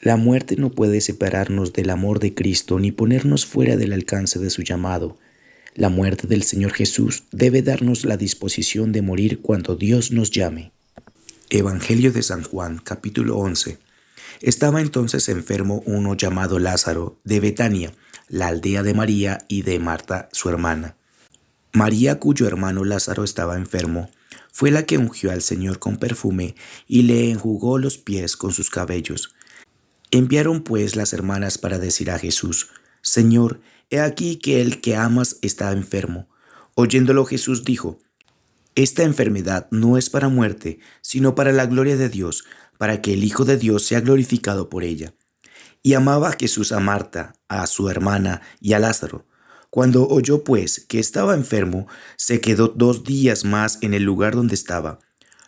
La muerte no puede separarnos del amor de Cristo ni ponernos fuera del alcance de su llamado. La muerte del Señor Jesús debe darnos la disposición de morir cuando Dios nos llame. Evangelio de San Juan, capítulo 11. Estaba entonces enfermo uno llamado Lázaro, de Betania, la aldea de María y de Marta, su hermana. María, cuyo hermano Lázaro estaba enfermo, fue la que ungió al Señor con perfume y le enjugó los pies con sus cabellos. Enviaron pues las hermanas para decir a Jesús: Señor, he aquí que el que amas está enfermo. Oyéndolo Jesús dijo: Esta enfermedad no es para muerte, sino para la gloria de Dios, para que el Hijo de Dios sea glorificado por ella. Y amaba Jesús a Marta, a su hermana y a Lázaro. Cuando oyó pues que estaba enfermo, se quedó 2 días más en el lugar donde estaba.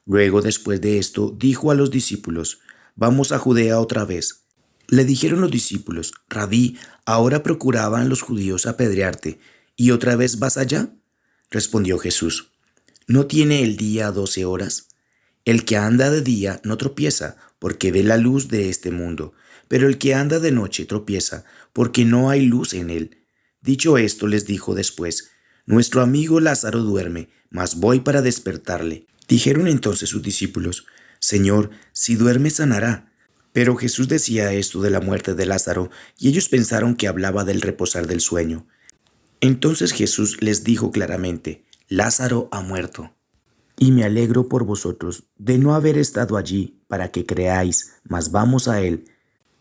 Luego, después de esto, dijo a los discípulos: Vamos a Judea otra vez. Le dijeron los discípulos: Rabí, ahora procuraban los judíos apedrearte, ¿y otra vez vas allá? Respondió Jesús: ¿No tiene el día 12 horas? El que anda de día no tropieza, porque ve la luz de este mundo, pero el que anda de noche tropieza, porque no hay luz en él. Dicho esto, les dijo después: Nuestro amigo Lázaro duerme, mas voy para despertarle. Dijeron entonces sus discípulos: Señor, si duerme sanará. Pero Jesús decía esto de la muerte de Lázaro, y ellos pensaron que hablaba del reposar del sueño. Entonces Jesús les dijo claramente: Lázaro ha muerto. Y me alegro por vosotros de no haber estado allí para que creáis, mas vamos a él.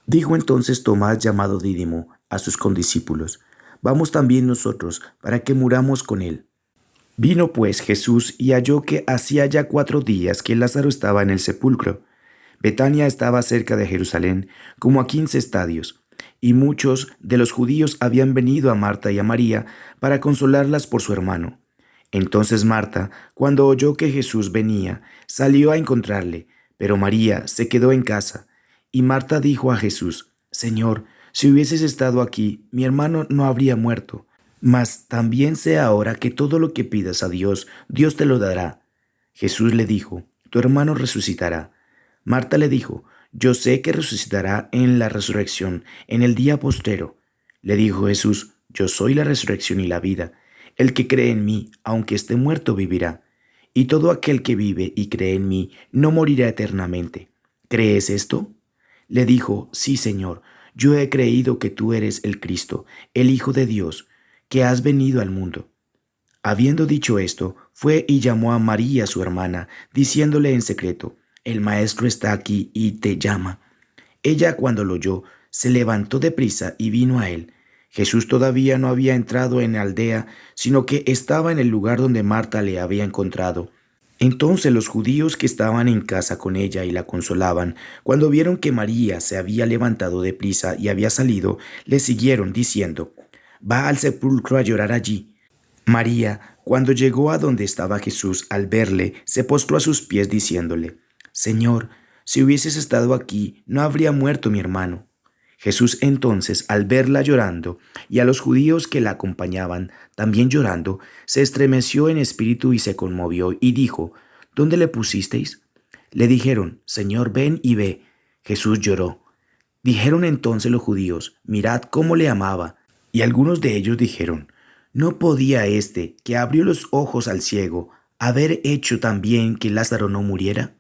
Dijo entonces Tomás, llamado Dídimo, a sus condiscípulos: Vamos también nosotros, para que muramos con él. Vino pues Jesús y halló que hacía ya 4 días que Lázaro estaba en el sepulcro. Betania estaba cerca de Jerusalén, como a 15 estadios, y muchos de los judíos habían venido a Marta y a María para consolarlas por su hermano. Entonces Marta, cuando oyó que Jesús venía, salió a encontrarle, pero María se quedó en casa. Y Marta dijo a Jesús: Señor, si hubieses estado aquí, mi hermano no habría muerto. Mas también sé ahora que todo lo que pidas a Dios, Dios te lo dará. Jesús le dijo: Tu hermano resucitará. Marta le dijo: Yo sé que resucitará en la resurrección, en el día postrero. Le dijo Jesús: Yo soy la resurrección y la vida. El que cree en mí, aunque esté muerto, vivirá. Y todo aquel que vive y cree en mí, no morirá eternamente. ¿Crees esto? Le dijo: Sí, Señor, yo he creído que tú eres el Cristo, el Hijo de Dios, que has venido al mundo. Habiendo dicho esto, fue y llamó a María su hermana, diciéndole en secreto: El maestro está aquí y te llama. Ella, cuando lo oyó, se levantó deprisa y vino a él. Jesús todavía no había entrado en la aldea, sino que estaba en el lugar donde Marta le había encontrado. Entonces los judíos que estaban en casa con ella y la consolaban, cuando vieron que María se había levantado deprisa y había salido, le siguieron, diciendo: Va al sepulcro a llorar allí. María, cuando llegó a donde estaba Jesús, al verle, se postró a sus pies diciéndole: Señor, si hubieses estado aquí, no habría muerto mi hermano. Jesús entonces, al verla llorando, y a los judíos que la acompañaban también llorando, se estremeció en espíritu y se conmovió, y dijo: ¿Dónde le pusisteis? Le dijeron: Señor, ven y ve. Jesús lloró. Dijeron entonces los judíos: Mirad cómo le amaba. Y algunos de ellos dijeron: ¿No podía éste, que abrió los ojos al ciego, haber hecho también que Lázaro no muriera?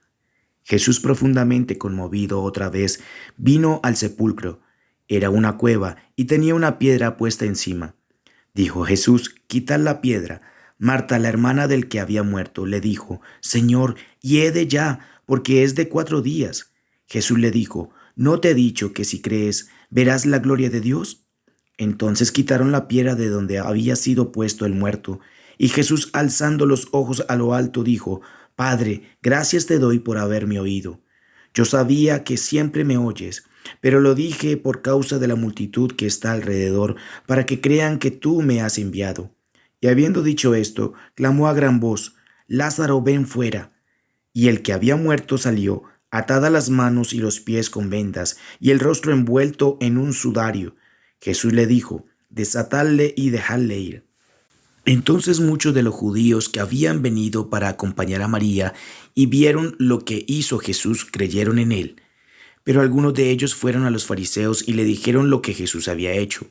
Jesús, profundamente conmovido otra vez, vino al sepulcro. Era una cueva y tenía una piedra puesta encima. Dijo Jesús: Quitad la piedra. Marta, la hermana del que había muerto, le dijo: Señor, hiede ya, porque es de 4 días. Jesús le dijo: ¿No te he dicho que si crees, verás la gloria de Dios? Entonces quitaron la piedra de donde había sido puesto el muerto, y Jesús, alzando los ojos a lo alto, dijo: Padre, gracias te doy por haberme oído. Yo sabía que siempre me oyes, pero lo dije por causa de la multitud que está alrededor, para que crean que tú me has enviado. Y habiendo dicho esto, clamó a gran voz: Lázaro, ven fuera. Y el que había muerto salió, atadas las manos y los pies con vendas, y el rostro envuelto en un sudario. Jesús le dijo: Desatadle y dejadle ir. Entonces muchos de los judíos que habían venido para acompañar a María y vieron lo que hizo Jesús, creyeron en él. Pero algunos de ellos fueron a los fariseos y le dijeron lo que Jesús había hecho.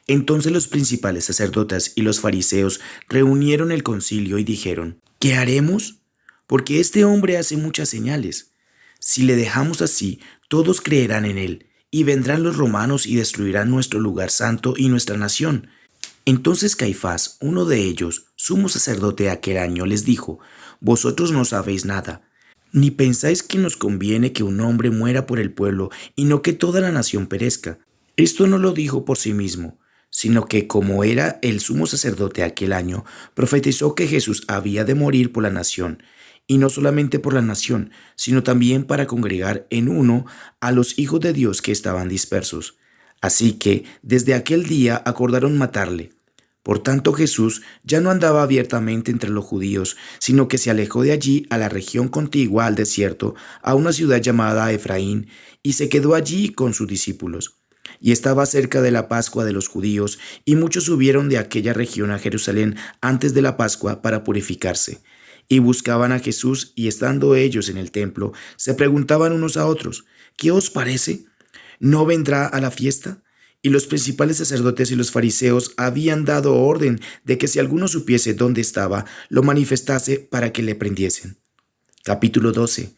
Entonces los principales sacerdotes y los fariseos reunieron el concilio y dijeron: ¿Qué haremos? Porque este hombre hace muchas señales. Si le dejamos así, todos creerán en él, y vendrán los romanos y destruirán nuestro lugar santo y nuestra nación. Entonces Caifás, uno de ellos, sumo sacerdote aquel año, les dijo: Vosotros no sabéis nada, ni pensáis que nos conviene que un hombre muera por el pueblo y no que toda la nación perezca. Esto no lo dijo por sí mismo, sino que, como era el sumo sacerdote aquel año, profetizó que Jesús había de morir por la nación, y no solamente por la nación, sino también para congregar en uno a los hijos de Dios que estaban dispersos. Así que desde aquel día acordaron matarle. Por tanto, Jesús ya no andaba abiertamente entre los judíos, sino que se alejó de allí a la región contigua al desierto, a una ciudad llamada Efraín, y se quedó allí con sus discípulos. Y estaba cerca de la Pascua de los judíos, y muchos subieron de aquella región a Jerusalén antes de la Pascua para purificarse. Y buscaban a Jesús, y estando ellos en el templo, se preguntaban unos a otros: ¿Qué os parece? ¿No vendrá a la fiesta? Y los principales sacerdotes y los fariseos habían dado orden de que si alguno supiese dónde estaba, lo manifestase para que le prendiesen. Capítulo 12.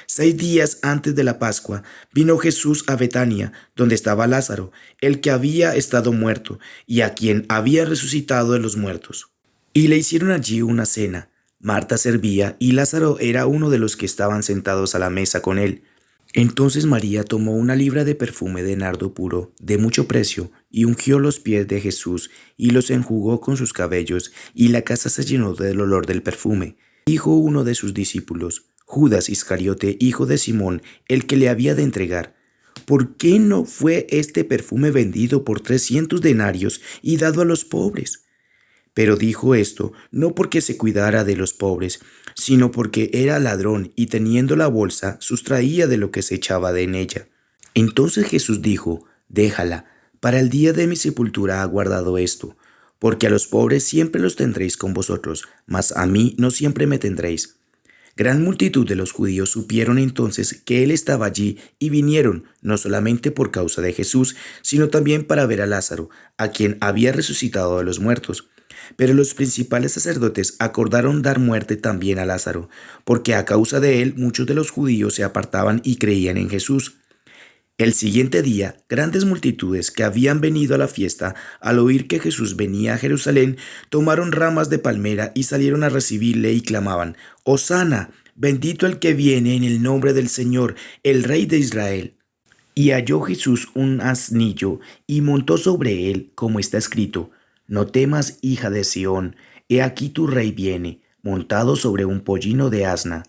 6 días antes de la Pascua, vino Jesús a Betania, donde estaba Lázaro, el que había estado muerto, y a quien había resucitado de los muertos. Y le hicieron allí una cena. Marta servía, y Lázaro era uno de los que estaban sentados a la mesa con él. Entonces María tomó una libra de perfume de nardo puro, de mucho precio, y ungió los pies de Jesús, y los enjugó con sus cabellos, y la casa se llenó del olor del perfume. Dijo uno de sus discípulos, Judas Iscariote, hijo de Simón, el que le había de entregar: ¿Por qué no fue este perfume vendido por 300 denarios y dado a los pobres? Pero dijo esto no porque se cuidara de los pobres, sino porque era ladrón y teniendo la bolsa sustraía de lo que se echaba en ella. Entonces Jesús dijo: Déjala, para el día de mi sepultura ha guardado esto, porque a los pobres siempre los tendréis con vosotros, mas a mí no siempre me tendréis. Gran multitud de los judíos supieron entonces que él estaba allí y vinieron, no solamente por causa de Jesús, sino también para ver a Lázaro, a quien había resucitado de los muertos. Pero los principales sacerdotes acordaron dar muerte también a Lázaro, porque a causa de él muchos de los judíos se apartaban y creían en Jesús. El siguiente día, grandes multitudes que habían venido a la fiesta, al oír que Jesús venía a Jerusalén, tomaron ramas de palmera y salieron a recibirle y clamaban: «Hosana, bendito el que viene en el nombre del Señor, el Rey de Israel». Y halló Jesús un asnillo y montó sobre él, como está escrito: «No temas, hija de Sión, he aquí tu rey viene, montado sobre un pollino de asna».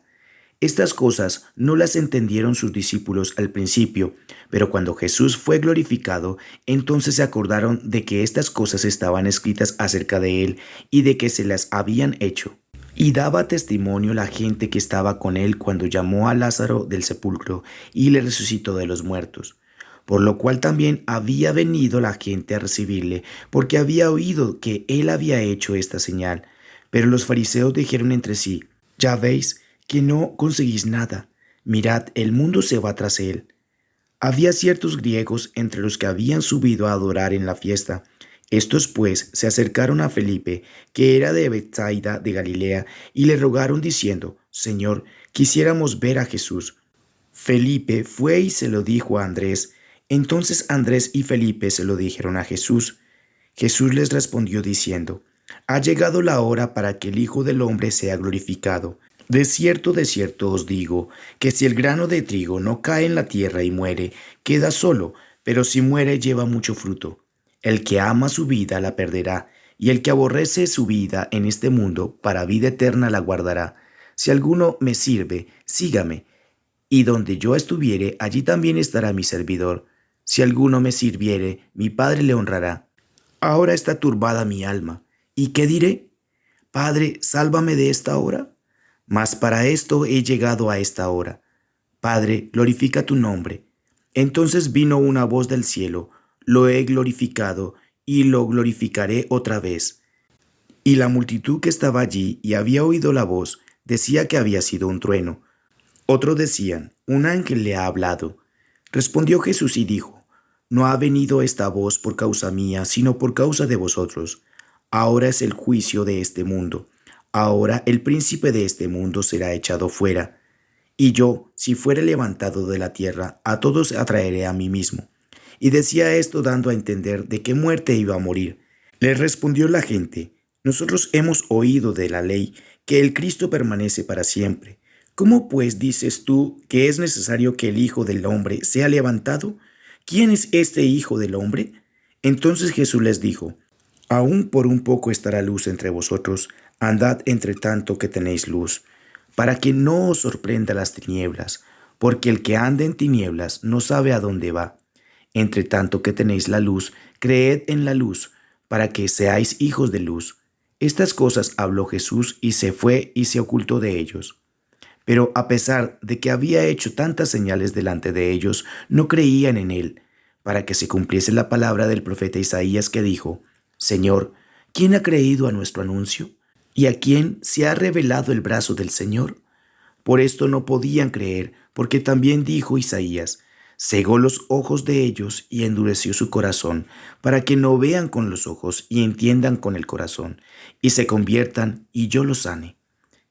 Estas cosas no las entendieron sus discípulos al principio, pero cuando Jesús fue glorificado, entonces se acordaron de que estas cosas estaban escritas acerca de él y de que se las habían hecho. Y daba testimonio la gente que estaba con él cuando llamó a Lázaro del sepulcro y le resucitó de los muertos. Por lo cual también había venido la gente a recibirle, porque había oído que él había hecho esta señal. Pero los fariseos dijeron entre sí: «Ya veis que no conseguís nada. Mirad, el mundo se va tras él». Había ciertos griegos entre los que habían subido a adorar en la fiesta. Estos pues se acercaron a Felipe, que era de Betsaida de Galilea, y le rogaron diciendo: «Señor, quisiéramos ver a Jesús». Felipe fue y se lo dijo a Andrés. Entonces Andrés y Felipe se lo dijeron a Jesús. Jesús les respondió diciendo: «Ha llegado la hora para que el Hijo del Hombre sea glorificado. De cierto os digo, que si el grano de trigo no cae en la tierra y muere, queda solo, pero si muere lleva mucho fruto. El que ama su vida la perderá, y el que aborrece su vida en este mundo, para vida eterna la guardará. Si alguno me sirve, sígame, y donde yo estuviere, allí también estará mi servidor. Si alguno me sirviere, mi Padre le honrará. Ahora está turbada mi alma. ¿Y qué diré? Padre, sálvame de esta hora. Mas para esto he llegado a esta hora. Padre, glorifica tu nombre». Entonces vino una voz del cielo: «Lo he glorificado, y lo glorificaré otra vez». Y la multitud que estaba allí y había oído la voz, decía que había sido un trueno. Otros decían: «Un ángel le ha hablado». Respondió Jesús y dijo: No ha venido esta voz por causa mía, sino por causa de vosotros. Ahora es el juicio de este mundo. Ahora el príncipe de este mundo será echado fuera. Y yo, si fuere levantado de la tierra, a todos atraeré a mí mismo. Y decía esto dando a entender de qué muerte iba a morir. Le respondió la gente: Nosotros hemos oído de la ley que el Cristo permanece para siempre. ¿Cómo pues dices tú que es necesario que el Hijo del Hombre sea levantado? ¿Quién es este Hijo del Hombre? Entonces Jesús les dijo: Aún por un poco estará luz entre vosotros, andad entre tanto que tenéis luz, para que no os sorprenda las tinieblas, porque el que anda en tinieblas no sabe a dónde va. Entre tanto que tenéis la luz, creed en la luz, para que seáis hijos de luz. Estas cosas habló Jesús y se fue y se ocultó de ellos. Pero a pesar de que había hecho tantas señales delante de ellos, no creían en él, para que se cumpliese la palabra del profeta Isaías que dijo: Señor, ¿quién ha creído a nuestro anuncio? ¿Y a quién se ha revelado el brazo del Señor? Por esto no podían creer, porque también dijo Isaías: Cegó los ojos de ellos y endureció su corazón, para que no vean con los ojos y entiendan con el corazón, y se conviertan y yo los sane.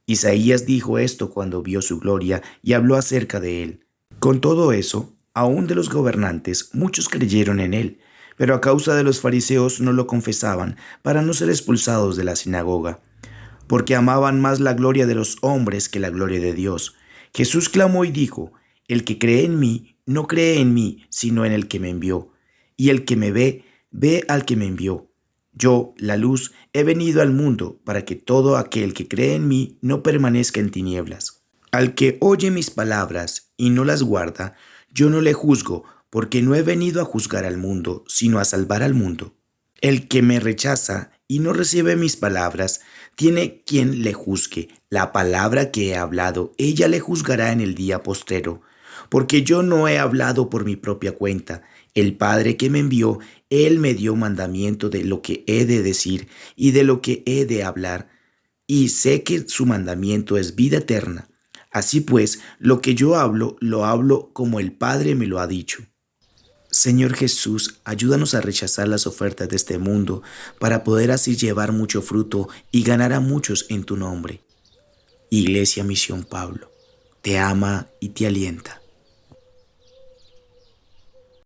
Isaías dijo esto cuando vio su gloria y habló acerca de él. Con todo eso, aun de los gobernantes, muchos creyeron en él, pero a causa de los fariseos no lo confesaban para no ser expulsados de la sinagoga, porque amaban más la gloria de los hombres que la gloria de Dios. Jesús clamó y dijo: El que cree en mí, no cree en mí, sino en el que me envió. Y el que me ve, ve al que me envió. Yo, la luz, he venido al mundo para que todo aquel que cree en mí no permanezca en tinieblas. Al que oye mis palabras y no las guarda, yo no le juzgo, porque no he venido a juzgar al mundo, sino a salvar al mundo. El que me rechaza y no recibe mis palabras, tiene quien le juzgue. La palabra que he hablado, ella le juzgará en el día postrero. Porque yo no he hablado por mi propia cuenta. El Padre que me envió, Él me dio mandamiento de lo que he de decir y de lo que he de hablar. Y sé que su mandamiento es vida eterna. Así pues, lo que yo hablo, lo hablo como el Padre me lo ha dicho. Señor Jesús, ayúdanos a rechazar las ofertas de este mundo para poder así llevar mucho fruto y ganar a muchos en tu nombre. Iglesia Misión Pablo, te ama y te alienta.